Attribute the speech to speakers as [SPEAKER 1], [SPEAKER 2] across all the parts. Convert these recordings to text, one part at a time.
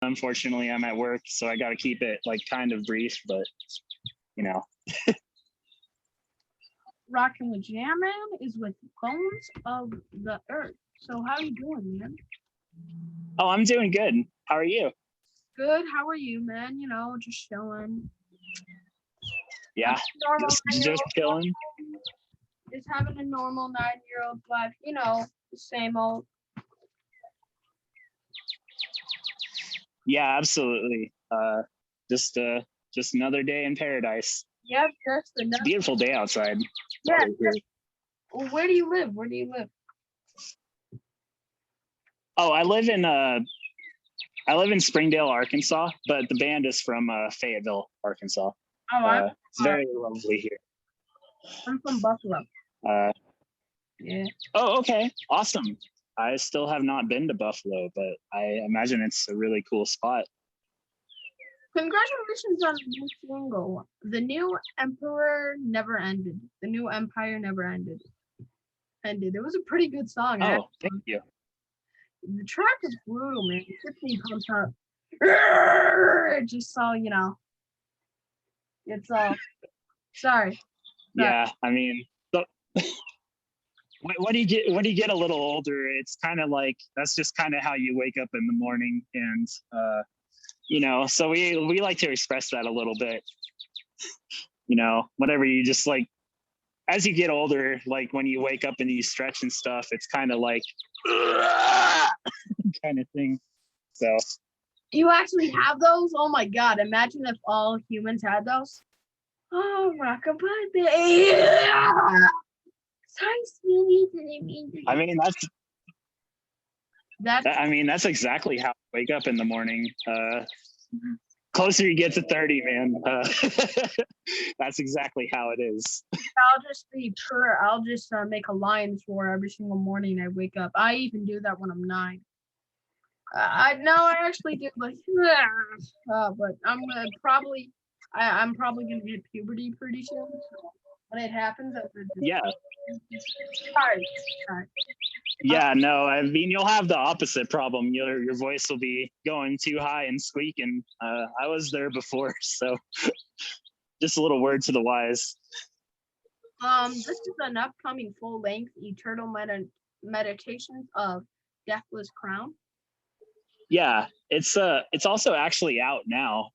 [SPEAKER 1] unfortunately, I'm at work, so I got to keep it like kind of brief, but you know.
[SPEAKER 2] Rocking with Jam Man is with Bones of the Earth. So how you doing, man?
[SPEAKER 1] Oh, I'm doing good. How are you?
[SPEAKER 2] Good. How are you, man? Just chilling.
[SPEAKER 1] Yeah,
[SPEAKER 2] Normal
[SPEAKER 1] just
[SPEAKER 2] 9-year-old
[SPEAKER 1] chilling.
[SPEAKER 2] just having a normal 9-year-old life. The same old.
[SPEAKER 1] Yeah, absolutely. Just another day in paradise.
[SPEAKER 2] Yep, just
[SPEAKER 1] It's a
[SPEAKER 2] another.
[SPEAKER 1] beautiful day outside.
[SPEAKER 2] Yeah. Where do you live? Where do you live?
[SPEAKER 1] Oh, I live in Springdale, Arkansas, but the band is from Fayetteville, Arkansas.
[SPEAKER 2] Oh,
[SPEAKER 1] It's very lovely here.
[SPEAKER 2] I'm from Buffalo. Yeah.
[SPEAKER 1] Oh, okay, awesome. I still have not been to Buffalo, but I imagine it's a really cool spot.
[SPEAKER 2] Congratulations on the new single. The New Emperor Never Ended. The New Empire Never Ended. It was a pretty good song.
[SPEAKER 1] Oh, thank you.
[SPEAKER 2] The track is brutal, man. It gets me pumped up. Just so it's all. Sorry.
[SPEAKER 1] Yeah, I mean, so, when you get a little older, it's kind of like that's just kind of how you wake up in the morning, and so we like to express that a little bit. Whenever you just like, as you get older, like when you wake up and you stretch and stuff, it's kind of like kind of thing. So
[SPEAKER 2] you actually have those? Oh my god! Imagine if all humans had those. Oh, rockabye, baby.
[SPEAKER 1] I mean that's exactly how I wake up in the morning. Closer you get to 30, man, that's exactly how it is.
[SPEAKER 2] I'll just make a lion's roar every single morning I wake up. I even do that when I'm 9. I actually do, but I'm probably gonna hit puberty pretty soon. So when it happens,
[SPEAKER 1] yeah.
[SPEAKER 2] Sorry.
[SPEAKER 1] Yeah, no, I mean you'll have the opposite problem. Your voice will be going too high and squeaking. I was there before, so just a little word to the wise.
[SPEAKER 2] This is an upcoming full-length eternal meditations of Deathless Crown.
[SPEAKER 1] Yeah, it's also actually out now.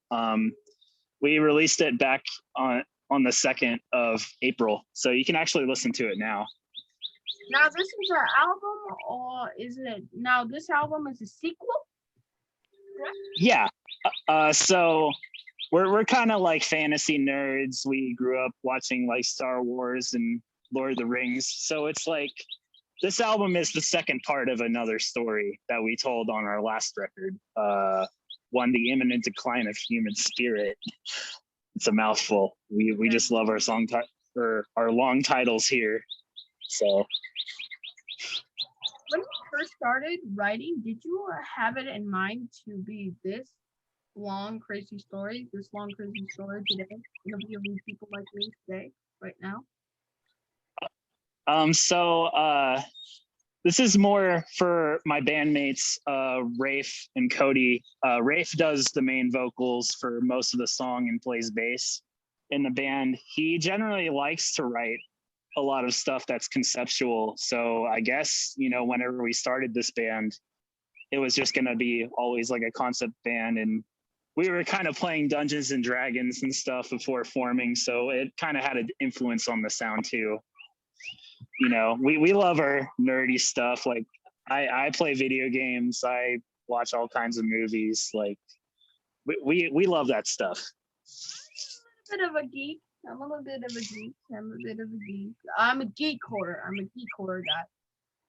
[SPEAKER 1] We released it back on the 2nd of April, so you can actually listen to it now.
[SPEAKER 2] Now this is an album, or is it? Now this album is a sequel. Correct?
[SPEAKER 1] Yeah. So we're kind of like fantasy nerds. We grew up watching like Star Wars and Lord of the Rings, so it's like this album is the second part of another story that we told on our last record. One, The Imminent Decline of Human Spirit. It's a mouthful. We just love our or our long titles here. So
[SPEAKER 2] when you first started writing, did you have it in mind to be this long crazy story today? Interviewing people like me today, right now.
[SPEAKER 1] This is more for my bandmates, Rafe and Cody. Rafe does the main vocals for most of the song and plays bass in the band. He generally likes to write a lot of stuff that's conceptual. So I guess, whenever we started this band, it was just going to be always like a concept band. And we were kind of playing Dungeons and Dragons and stuff before forming. So it kind of had an influence on the sound too. We love our nerdy stuff. Like I play video games. I watch all kinds of movies. Like we love that stuff.
[SPEAKER 2] I'm a little bit of a geek. I'm a geek horror. I'm a geek horror guy.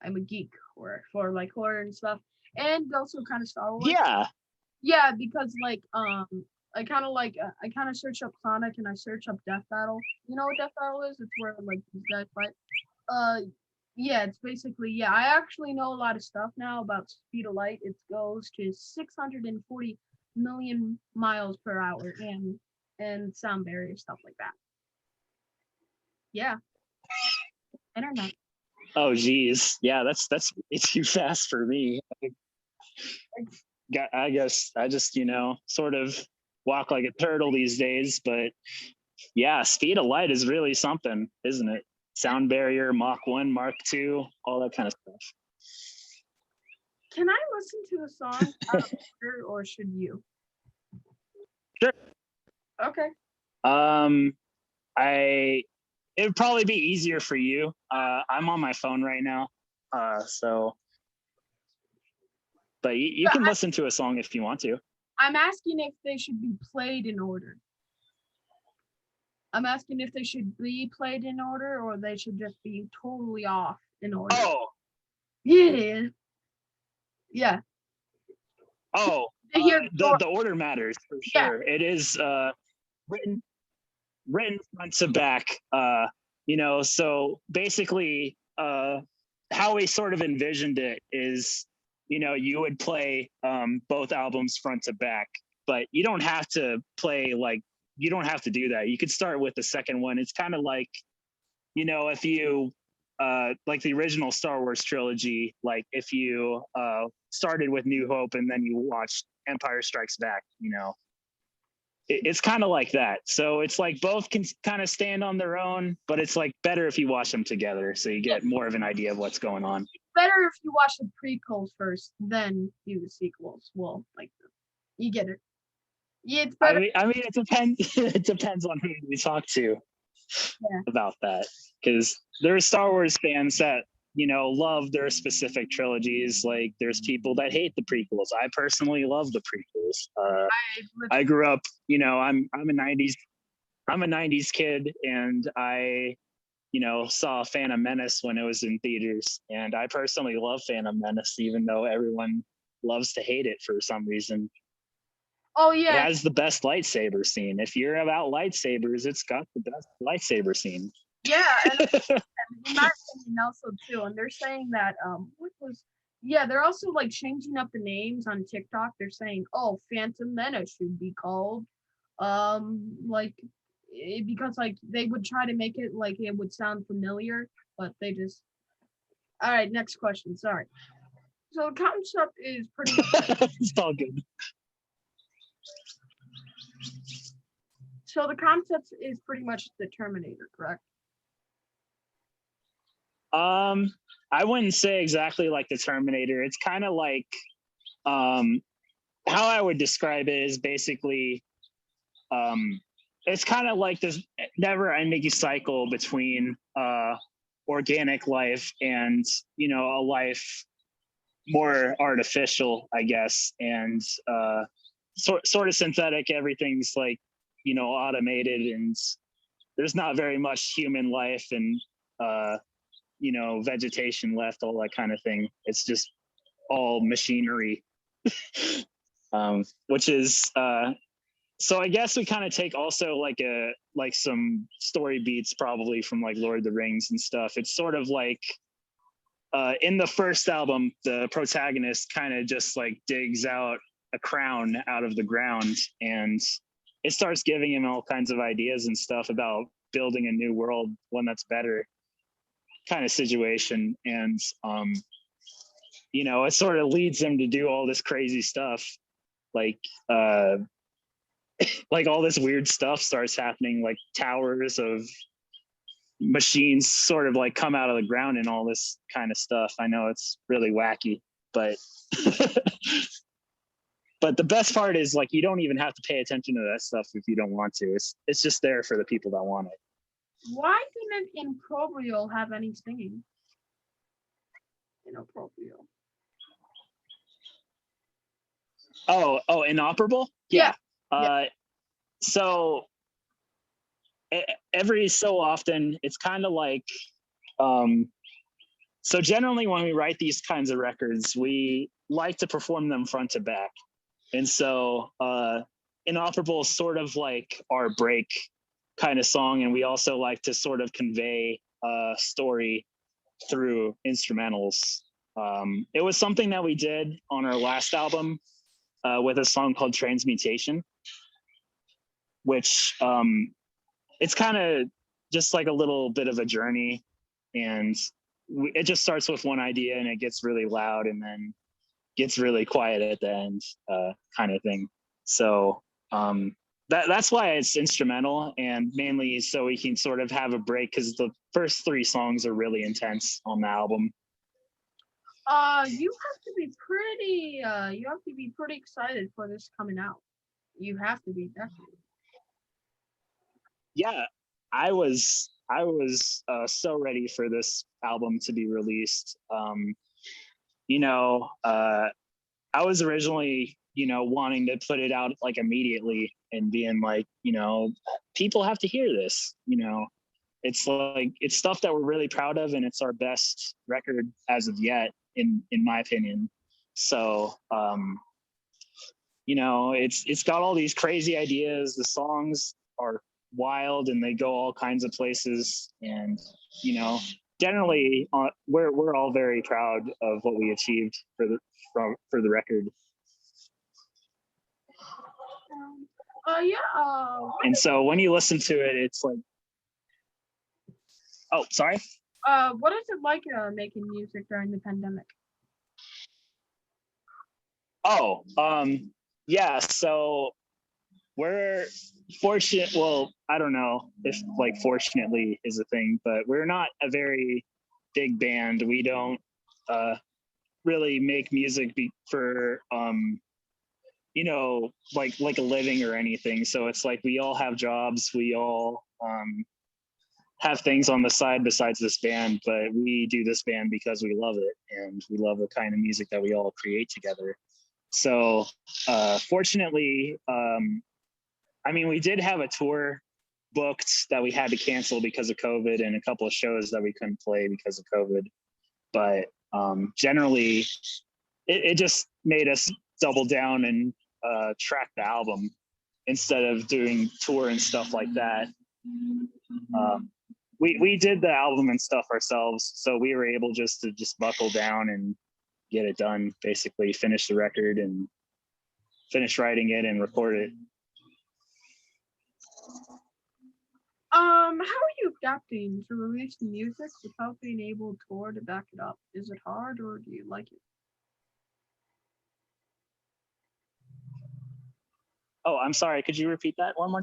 [SPEAKER 2] I'm a geek horror for like horror and stuff, and also kind of Star Wars. Yeah, because like I kind of search up Sonic and I search up Death Battle. You know what Death Battle is? It's where like these guys fight. Yeah, it's basically, yeah, I actually know a lot of stuff now about speed of light. It goes to 640 million miles per hour and sound barrier, stuff like that. Yeah. Internet.
[SPEAKER 1] Oh geez. Yeah, that's way too fast for me. I guess I just, sort of walk like a turtle these days. But yeah, speed of light is really something, isn't it? Sound barrier, Mach 1, Mach 2, all that kind of stuff.
[SPEAKER 2] Can I listen to a song out of order, or should you?
[SPEAKER 1] Sure.
[SPEAKER 2] Okay.
[SPEAKER 1] It would probably be easier for you. I'm on my phone right now. But you can listen to a song if you want to.
[SPEAKER 2] I'm asking if they should be played in order. I'm asking if they should be played in order, or they should just be totally off in order.
[SPEAKER 1] Oh.
[SPEAKER 2] Yeah. Yeah.
[SPEAKER 1] Oh, the order matters for sure. Yeah. It is written front to back. So basically, how we sort of envisioned it is, you would play both albums front to back, but you don't have to play you don't have to do that. You could start with the second one. It's kind of like, if you like the original Star Wars trilogy, like if you started with New Hope and then you watched Empire Strikes Back, it's kind of like that. So it's like both can kind of stand on their own, but it's like better if you watch them together so you get more of an idea of what's going on.
[SPEAKER 2] Better if you watch the prequels first, then do the sequels. Well, like, you get it. Yeah, it's better.
[SPEAKER 1] I mean, it depends. It depends on who you talk to about that, because there are Star Wars fans that love their specific trilogies. Like there's people that hate the prequels. I personally love the prequels. I grew up, I'm a 90s kid, and I saw Phantom Menace when it was in theaters, and I personally love Phantom Menace, even though everyone loves to hate it for some reason.
[SPEAKER 2] Oh yeah,
[SPEAKER 1] it has the best lightsaber scene. If you're about lightsabers, it's got the best lightsaber scene.
[SPEAKER 2] Yeah, and in my opinion also too. And they're saying that they're also like changing up the names on TikTok. They're saying, oh, Phantom Menace should be called because like they would try to make it like it would sound familiar, but they just all right, next question. Sorry. So the concept is pretty
[SPEAKER 1] it's all good.
[SPEAKER 2] So the concept is pretty much the Terminator, correct?
[SPEAKER 1] I wouldn't say exactly like the Terminator. It's kind of like how I would describe it is basically it's kind of like this never-ending cycle between organic life and a life more artificial, I guess, and sort of synthetic. Everything's like automated, and there's not very much human life and vegetation left, all that kind of thing. It's just all machinery. Which is so I guess we kind of take also like some story beats probably from like Lord of the Rings and stuff. It's sort of like in the first album, the protagonist kind of just like digs out a crown out of the ground, and it starts giving him all kinds of ideas and stuff about building a new world, one that's better kind of situation. And it sort of leads him to do all this crazy stuff, like like all this weird stuff starts happening, like towers of machines sort of like come out of the ground and all this kind of stuff. I know it's really wacky, but but the best part is like you don't even have to pay attention to that stuff if you don't want to. It's just there for the people that want it.
[SPEAKER 2] Why didn't Improbable have any singing? Inappropriate.
[SPEAKER 1] Oh, inoperable? Yeah. So every so often, it's kind of like, so generally when we write these kinds of records, we like to perform them front to back. And so inoperable is sort of like our break kind of song. And we also like to sort of convey a story through instrumentals. It was something that we did on our last album with a song called Transmutation, which it's kind of just like a little bit of a journey, and it just starts with one idea and it gets really loud, and then gets really quiet at the end, kind of thing. So that's why it's instrumental, and mainly so we can sort of have a break, because the first 3 songs are really intense on the album.
[SPEAKER 2] You have to be pretty. You have to be pretty excited for this coming out. You have to be, definitely.
[SPEAKER 1] Yeah, I was so ready for this album to be released. You know, I was originally, wanting to put it out like immediately and being like, people have to hear this. It's like, it's stuff that we're really proud of, and it's our best record as of yet, in my opinion. So, it's got all these crazy ideas. The songs are wild and they go all kinds of places, and generally, we're all very proud of what we achieved for the record.
[SPEAKER 2] Yeah.
[SPEAKER 1] And so when you listen to it, it's like, oh, sorry.
[SPEAKER 2] What is it like making music during the pandemic?
[SPEAKER 1] Oh, yeah. So we're fortunate. Well, I don't know if like fortunately is a thing, but we're not a very big band. We don't really make music for like a living or anything. So it's like we all have jobs. We all have things on the side besides this band, but we do this band because we love it, and we love the kind of music that we all create together. So fortunately, we did have a tour booked that we had to cancel because of COVID, and a couple of shows that we couldn't play because of COVID. But generally, it just made us double down and track the album instead of doing tour and stuff like that. We did the album and stuff ourselves, so we were able to just buckle down and get it done, basically finish the record and finish writing it and record it.
[SPEAKER 2] How are you adapting to release the music without being able to tour to back it up? Is it hard, or do you like it?
[SPEAKER 1] Oh, I'm sorry. Could you repeat that one more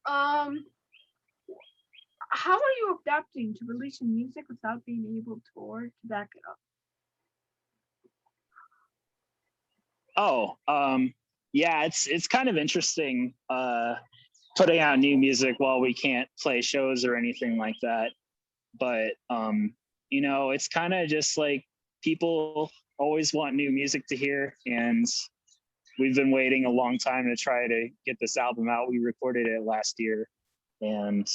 [SPEAKER 1] time?
[SPEAKER 2] How are you adapting to releasing music without being able to tour to back it up?
[SPEAKER 1] Oh, yeah, it's kind of interesting putting out new music while we can't play shows or anything like that. But it's kind of just like people always want new music to hear, and we've been waiting a long time to try to get this album out. We recorded it last year, and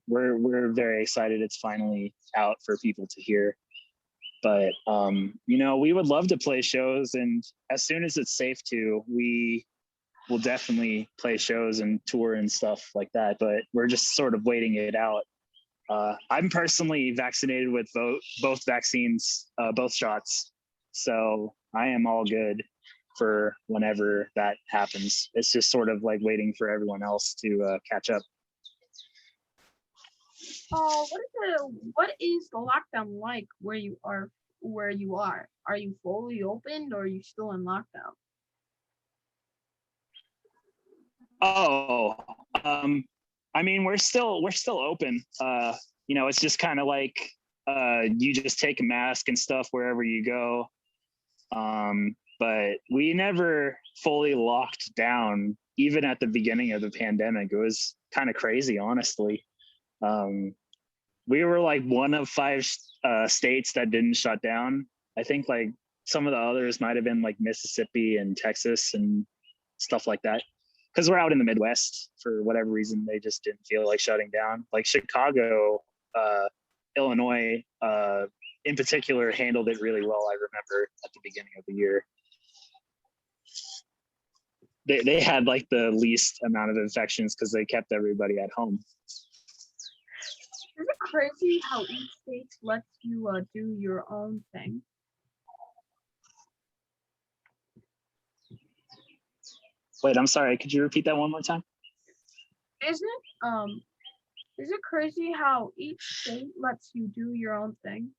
[SPEAKER 1] we're very excited it's finally out for people to hear. But we would love to play shows, and as soon as it's safe to, we will definitely play shows and tour and stuff like that. But we're just sort of waiting it out. I'm personally vaccinated with both vaccines, both shots, so I am all good for whenever that happens. It's just sort of like waiting for everyone else to catch up.
[SPEAKER 2] What is the lockdown like where you are? Where you are? Are you fully opened, or are you still in lockdown?
[SPEAKER 1] Oh, we're still open. It's just kind of like you just take a mask and stuff wherever you go. But we never fully locked down, even at the beginning of the pandemic. It was kind of crazy, honestly. We were like one of 5 states that didn't shut down. I think like some of the others might have been like Mississippi and Texas and stuff like that. Because we're out in the Midwest, for whatever reason, they just didn't feel like shutting down. Like Chicago, Illinois, in particular, handled it really well. I remember at the beginning of the year. They had like the least amount of infections because they kept everybody at home.
[SPEAKER 2] Is it crazy how each state lets you do your own thing?
[SPEAKER 1] Wait, I'm sorry. Could you repeat that one more time?
[SPEAKER 2] Is it crazy how each state lets you do your own thing?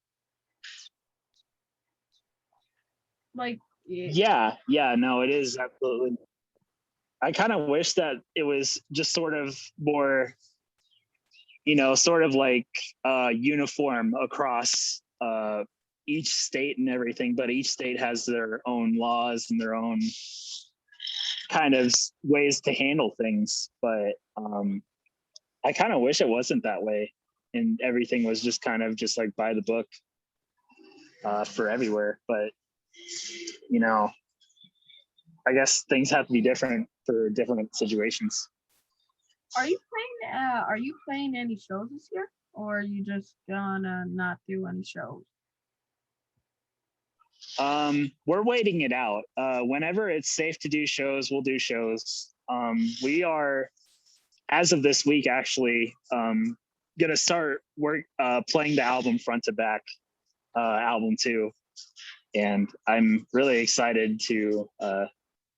[SPEAKER 2] Like,
[SPEAKER 1] Yeah, no, it is absolutely. I kind of wish that it was just sort of more, sort of like uniform across each state and everything, but each state has their own laws and their own kind of ways to handle things. But I kind of wish it wasn't that way and everything was just kind of just like by the book for everywhere. But, you know, I guess things have to be different for different situations.
[SPEAKER 2] are you playing? Are you playing any shows this year, or are you just gonna not do any shows?
[SPEAKER 1] We're waiting it out. Whenever it's safe to do shows, we'll do shows. We are, as of this week, actually, gonna start playing the album front to back, album 2, and I'm really excited to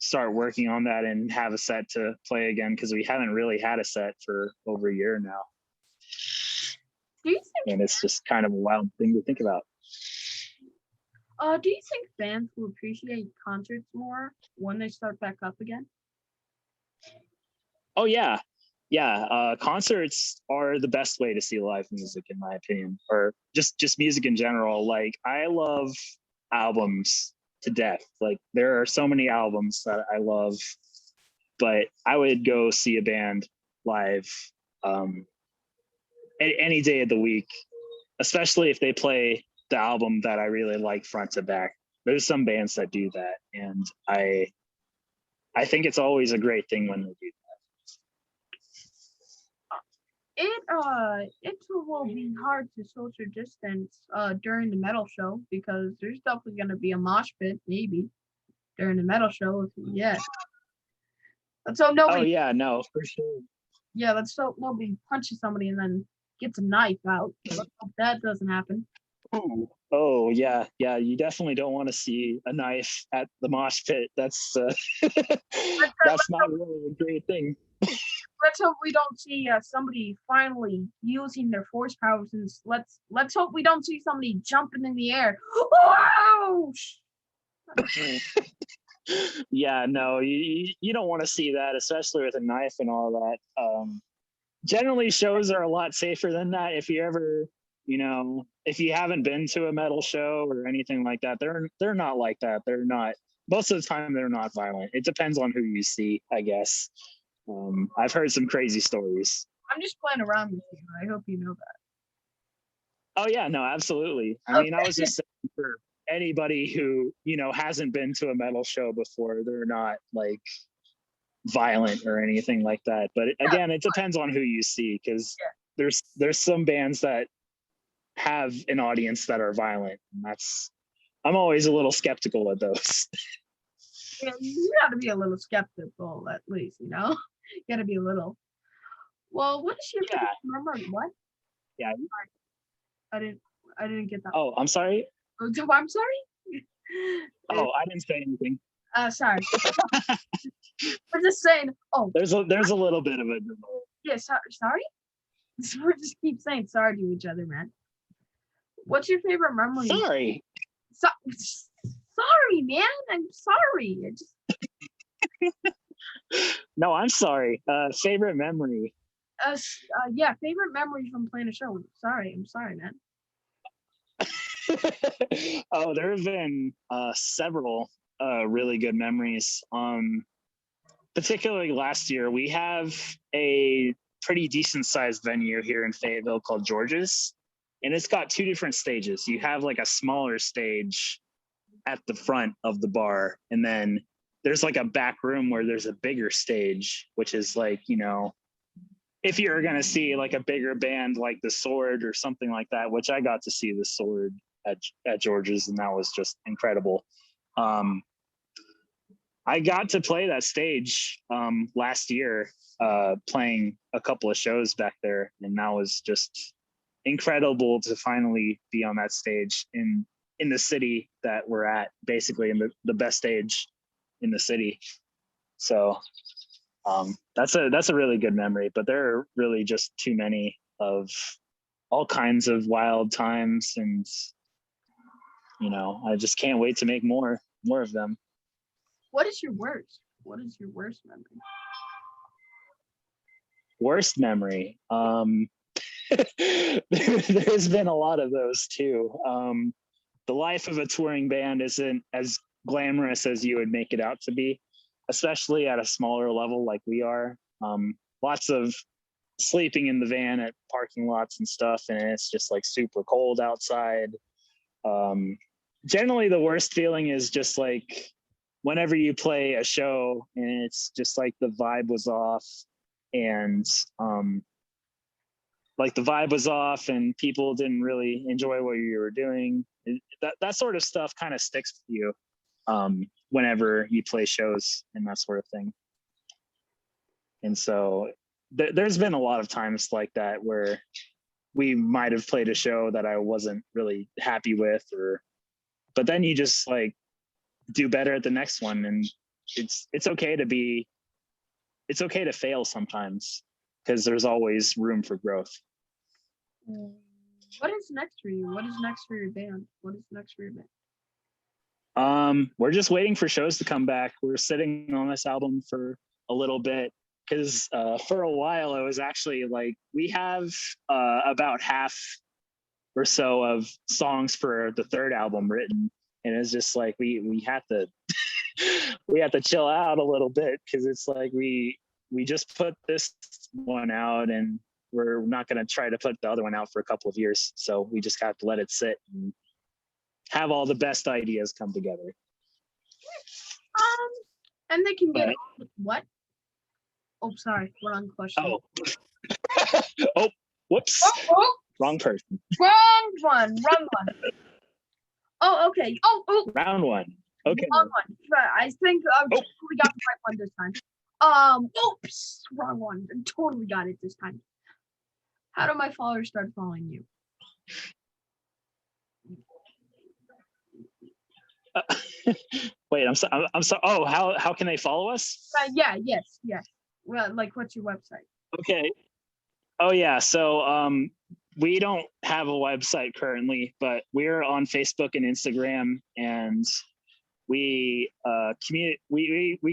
[SPEAKER 1] start working on that and have a set to play again because we haven't really had a set for over a year now,
[SPEAKER 2] Do you think?
[SPEAKER 1] and it's just kind of a wild thing to think about.
[SPEAKER 2] Do you think fans will appreciate concerts more when they start back up again?
[SPEAKER 1] Oh yeah. Concerts are the best way to see live music, in my opinion, or just music in general. Like I love albums to death. Like there are so many albums that I love, but I would go see a band live any day of the week, especially if they play the album that I really like front to back. There's some bands that do that, and I think it's always a great thing when they do.
[SPEAKER 2] It will be hard to social distance during the metal show because there's definitely gonna be a mosh pit maybe during the metal show if let's hope
[SPEAKER 1] Oh
[SPEAKER 2] nobody
[SPEAKER 1] yeah, no, for sure.
[SPEAKER 2] let's hope nobody punches somebody and then gets a knife out. Let's hope that doesn't happen.
[SPEAKER 1] Ooh. Oh yeah, you definitely don't want to see a knife at the mosh pit. That's that's not really a great thing.
[SPEAKER 2] Let's hope we don't see somebody finally using their force powers and let's hope we don't see somebody jumping in the air. Wow!
[SPEAKER 1] Yeah, no, you don't want to see that, especially with a knife and all that. Generally, shows are a lot safer than that. If you ever, if you haven't been to a metal show or anything like that, they're not like that. They're not. Most of the time, they're not violent. It depends on who you see, I guess. I've heard some crazy stories.
[SPEAKER 2] I'm just playing around with you. I hope you know that.
[SPEAKER 1] Oh yeah, no, absolutely. I mean, I was just saying for anybody who, hasn't been to a metal show before, they're not like violent or anything like that. But again, it depends on who you see because there's some bands that have an audience that are violent, and I'm always a little skeptical of those.
[SPEAKER 2] Yeah, you got to be a little skeptical at least, you got to be a little. Well, what is your favorite memory? What?
[SPEAKER 1] Yeah.
[SPEAKER 2] I didn't get that.
[SPEAKER 1] Oh, I'm sorry.
[SPEAKER 2] Oh, I'm sorry.
[SPEAKER 1] Oh, I didn't say anything.
[SPEAKER 2] Sorry. We're just saying. Oh,
[SPEAKER 1] there's a little bit of a.
[SPEAKER 2] Yeah, sorry. We just keep saying sorry to each other, man. What's your favorite memory?
[SPEAKER 1] Sorry.
[SPEAKER 2] Sorry, man. I'm sorry.
[SPEAKER 1] No, I'm sorry. Favorite memory.
[SPEAKER 2] Favorite memory from playing a show. I'm sorry, man.
[SPEAKER 1] Oh, there have been several really good memories. Particularly last year, we have a pretty decent sized venue here in Fayetteville called George's, and it's got 2 different stages. You have like a smaller stage at the front of the bar, and then there's like a back room where there's a bigger stage, which is like, if you're going to see like a bigger band like the Sword or something like that, which I got to see the Sword at George's, and that was just incredible. I got to play that stage last year, playing a couple of shows back there, and that was just incredible to finally be on that stage in the city that we're at, basically in the best stage in the city. So that's a really good memory, but there are really just too many of all kinds of wild times, and I just can't wait to make more. more of them.
[SPEAKER 2] What is your worst? What is your worst memory?
[SPEAKER 1] Worst memory. There's been a lot of those too. The life of a touring band isn't as glamorous as you would make it out to be, especially at a smaller level like we are. Lots of sleeping in the van at parking lots and stuff, and it's just like super cold outside. Generally, the worst feeling is just like whenever you play a show and it's just like the vibe was off, and like the vibe was off and people didn't really enjoy what you were doing. That sort of stuff kind of sticks with you whenever you play shows and that sort of thing. And so there's been a lot of times like that where we might have played a show that I wasn't really happy with, but then you just like do better at the next one, and it's okay to fail sometimes, because there's always room for growth.
[SPEAKER 2] What is next for you? What is next for your band? What is next for your band?
[SPEAKER 1] We're just waiting for shows to come back. We're sitting on this album for a little bit because for a while it was actually like we have about half or so of songs for the third album written, and it's just like we have to we have to chill out a little bit, because it's like we just put this one out and we're not going to try to put the other one out for a couple of years. So we just have to let it sit and have all the best ideas come together.
[SPEAKER 2] And they can get what? Oh, sorry, wrong question.
[SPEAKER 1] Oh, oh, whoops, wrong person.
[SPEAKER 2] Wrong one. Oh, okay. Oh.
[SPEAKER 1] Round one. Okay.
[SPEAKER 2] Wrong one. I think I totally got the right one this time. Oops, wrong one. I totally got it this time. How do my followers start following you?
[SPEAKER 1] Wait, I'm sorry. Oh, how can they follow us?
[SPEAKER 2] Yes. Well, like, what's your website?
[SPEAKER 1] Okay. Oh yeah. So we don't have a website currently, but we're on Facebook and Instagram, and we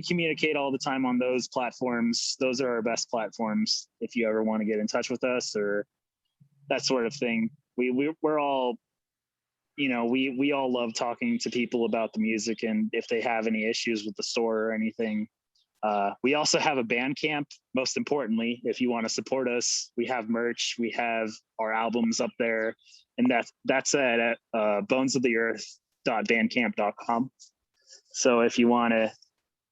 [SPEAKER 1] communicate all the time on those platforms. Those are our best platforms if you ever want to get in touch with us or that sort of thing. We're all, we all love talking to people about the music, and if they have any issues with the store or anything. We also have a Bandcamp, most importantly, if you want to support us. We have merch, we have our albums up there, and that's at bonesoftheearth.bandcamp.com. So if you want to,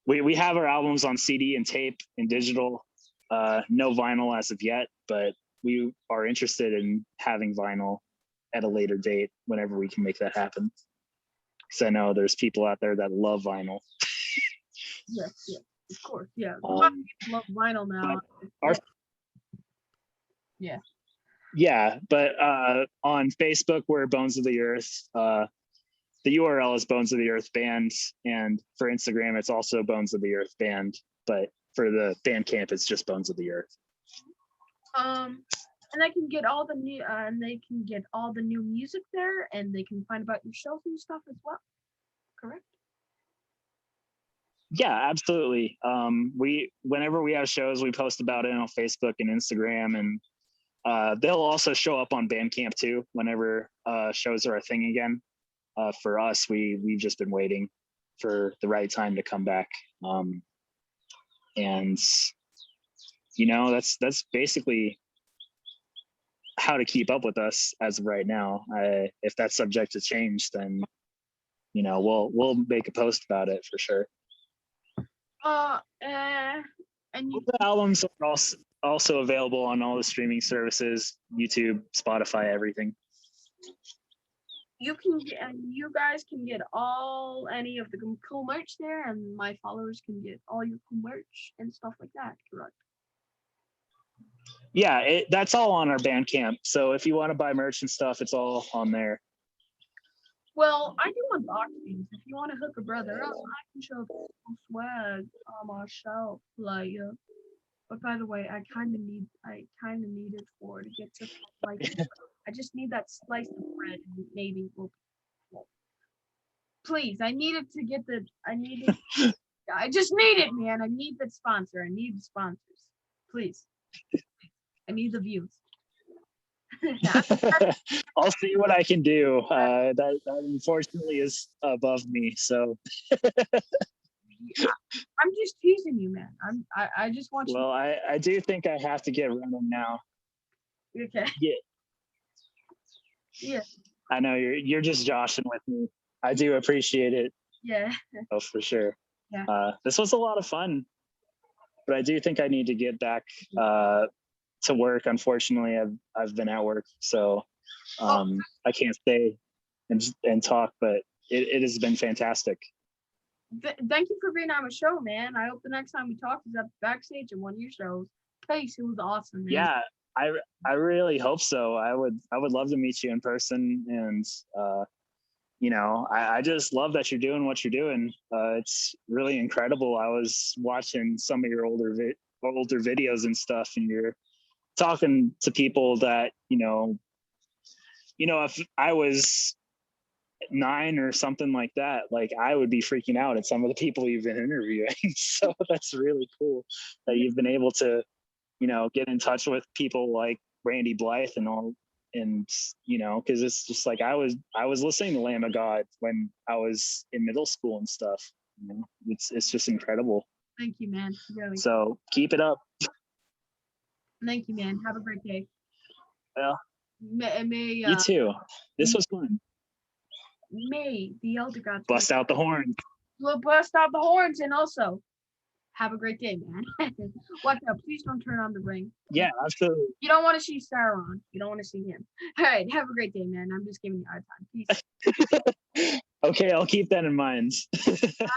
[SPEAKER 1] we have our albums on CD and tape and digital, no vinyl as of yet, but we are interested in having vinyl at a later date whenever we can make that happen. Because I know there's people out there that love vinyl.
[SPEAKER 2] Yes, of course, yeah. A lot of people love vinyl now.
[SPEAKER 1] Yeah, but on Facebook we're Bones of the Earth. The URL is Bones of the Earth Band, and for Instagram it's also Bones of the Earth Band, but for the Bandcamp it's just Bones of the Earth.
[SPEAKER 2] And they can get all the new music there, and they can find about your shows and stuff as well. Correct?
[SPEAKER 1] Yeah, absolutely. Whenever we have shows, we post about it on Facebook and Instagram, and they'll also show up on Bandcamp too whenever shows are a thing again. For us, we've just been waiting for the right time to come back, and that's basically how to keep up with us as of right now. If that's subject to change, then we'll make a post about it for sure.
[SPEAKER 2] And
[SPEAKER 1] the albums are also available on all the streaming services, YouTube, Spotify, everything.
[SPEAKER 2] You guys can get any of the cool merch there, and my followers can get all your cool merch and stuff like that, correct?
[SPEAKER 1] Yeah, that's all on our Bandcamp. So if you want to buy merch and stuff, it's all on there.
[SPEAKER 2] Well, I do unboxings. If you want to hook a brother up, I can show cool swag on my shelf, like. But by the way, I kind of need it to get to like. I just need that slice of bread, and maybe we'll. Please, I needed to get the. I needed. I just need it, man. I need the sponsor. I need the sponsors. Please. I need the views.
[SPEAKER 1] I'll see what I can do. That unfortunately is above me. So.
[SPEAKER 2] I'm just teasing you, man. I just want you.
[SPEAKER 1] Well, I do think I have to get running now.
[SPEAKER 2] Okay.
[SPEAKER 1] Yeah.
[SPEAKER 2] Yeah.
[SPEAKER 1] I know you're just joshing with me. I do appreciate it.
[SPEAKER 2] Yeah.
[SPEAKER 1] Oh, for sure.
[SPEAKER 2] Yeah.
[SPEAKER 1] This was a lot of fun, but I do think I need to get back to work. Unfortunately, I've been at work, so I can't stay and talk. But it has been fantastic.
[SPEAKER 2] Thank you for being on the show, man. I hope the next time we talk is at the backstage at one of your shows. Thanks, it was awesome, man.
[SPEAKER 1] Yeah, I really hope so. I would love to meet you in person, and I just love that you're doing what you're doing. It's really incredible. I was watching some of your older videos and stuff, and you're talking to people that if I was 9 or something like that, like I would be freaking out at some of the people you've been interviewing. So that's really cool that you've been able to get in touch with people like Randy Blythe and all, and because it's just like I was listening to Lamb of God when I was in middle school and stuff. It's just incredible.
[SPEAKER 2] Thank you, man. Really.
[SPEAKER 1] So keep it up.
[SPEAKER 2] Thank you, man. Have a great day.
[SPEAKER 1] Well,
[SPEAKER 2] May
[SPEAKER 1] you too. This was fun.
[SPEAKER 2] May the elder gods
[SPEAKER 1] bust out the horns.
[SPEAKER 2] We'll bust out the horns, and also have a great day, man. Watch out! Please don't turn on the ring.
[SPEAKER 1] Yeah, absolutely.
[SPEAKER 2] You don't want to see Sauron. You don't want to see him. All right, have a great day, man. I'm just giving you a hard time. Peace.
[SPEAKER 1] Okay, I'll keep that in mind.
[SPEAKER 2] Bye.